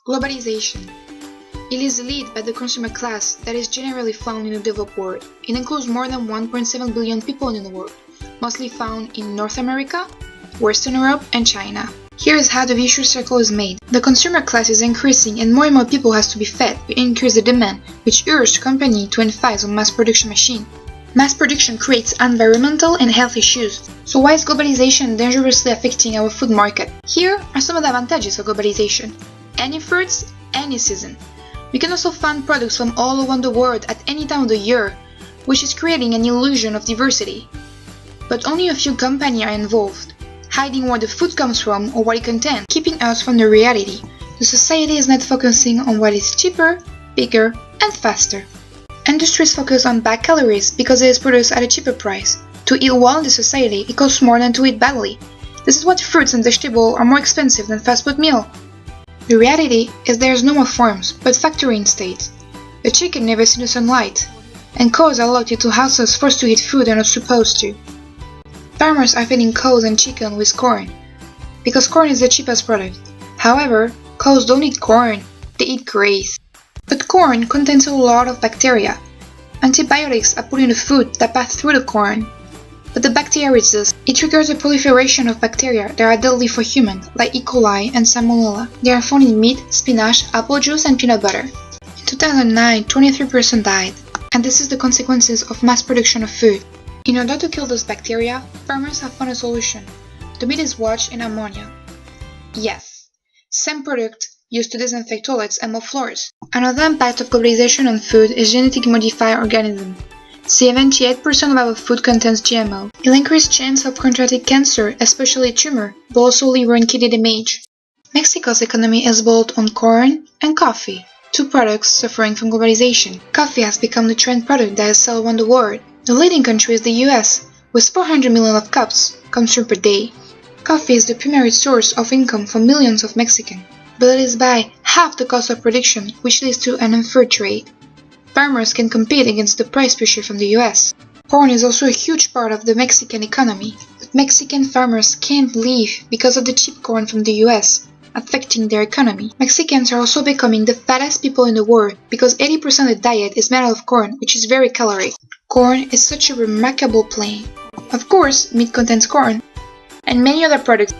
Globalization. It is led by the consumer class that is generally found in the developed world. It includes more than 1.7 billion people in the world, mostly found in North America, Western Europe, and China. Here is how the vicious circle is made. The consumer class is increasing and more people has to be fed to increase the demand, which urges companies to emphasize on mass production machine. Mass production creates environmental and health issues. So why is globalization dangerously affecting our food market? Here are some of the advantages of globalization. Any fruits, any season. We can also find products from all around the world at any time of the year, which is creating an illusion of diversity. But only a few companies are involved, hiding where the food comes from or what it contains, keeping us from the reality. The society is not focusing on what is cheaper, bigger, and faster. Industries focus on bad calories because it is produced at a cheaper price. To eat well in the society, it costs more than to eat badly. This is why fruits and vegetables are more expensive than fast food meals. The reality is there is no more farms, but factory instead. A chicken never sees the sunlight, and cows are locked into houses forced to eat food they're not supposed to. Farmers are feeding cows and chicken with corn, because corn is the cheapest product. However, cows don't eat corn, they eat grass. But corn contains a lot of bacteria. Antibiotics are put in the food that pass through the corn. But the bacteria resist. It triggers the proliferation of bacteria that are deadly for humans, like E. coli and Salmonella. They are found in meat, spinach, apple juice, and peanut butter. In 2009, 23% died. And this is the consequences of mass production of food. In order to kill those bacteria, farmers have found a solution. The meat is washed in ammonia. Yes, same product used to disinfect toilets and mop floors. Another impact of globalization on food is genetically modified organisms. 78% of our food contains GMO. It increases chance of contracting cancer, especially tumor, but also liver and kidney damage. Mexico's economy is built on corn and coffee, two products suffering from globalization. Coffee has become the trend product that is sold around the world. The leading country is the US, with 400 million of cups consumed per day. Coffee is the primary source of income for millions of Mexicans, but it is by half the cost of production, which leads to an unfair trade. Farmers can compete against the price pressure from the US. Corn is also a huge part of the Mexican economy, but Mexican farmers can't live because of the cheap corn from the US, affecting their economy. Mexicans are also becoming the fattest people in the world because 80% of the diet is made out of corn, which is very caloric. Corn is such a remarkable plant. Of course, meat contains corn, and many other products,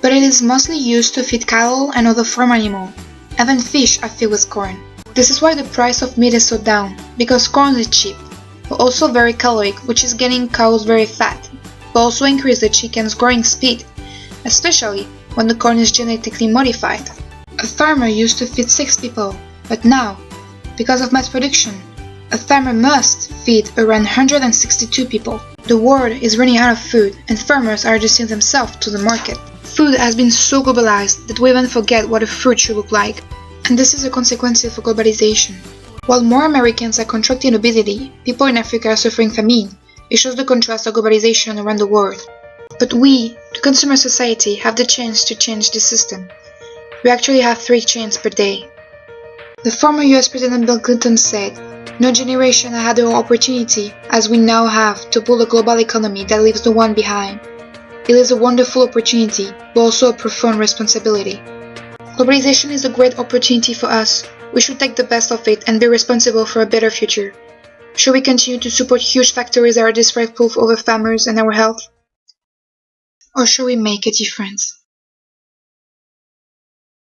but it is mostly used to feed cattle and other farm animals. Even fish are fed with corn. This is why the price of meat is so down, because corn is cheap, but also very caloric, which is getting cows very fat, but also increase the chicken's growing speed, especially when the corn is genetically modified. A farmer used to feed 6 people, but now, because of mass production, a farmer must feed around 162 people. The world is running out of food, and farmers are adjusting themselves to the market. Food has been so globalized that we even forget what a fruit should look like. And this is a consequence of globalization. While more Americans are contracting obesity, people in Africa are suffering famine. It shows the contrast of globalization around the world. But we, the consumer society, have the chance to change the system. We actually have 3 chances per day. The former US President Bill Clinton said, "No generation had the opportunity, as we now have, to build a global economy that leaves no one behind. It is a wonderful opportunity, but also a profound responsibility." Globalization is a great opportunity for us. We should take the best of it and be responsible for a better future. Should we continue to support huge factories that are disrespectful of our farmers and our health? Or should we make a difference?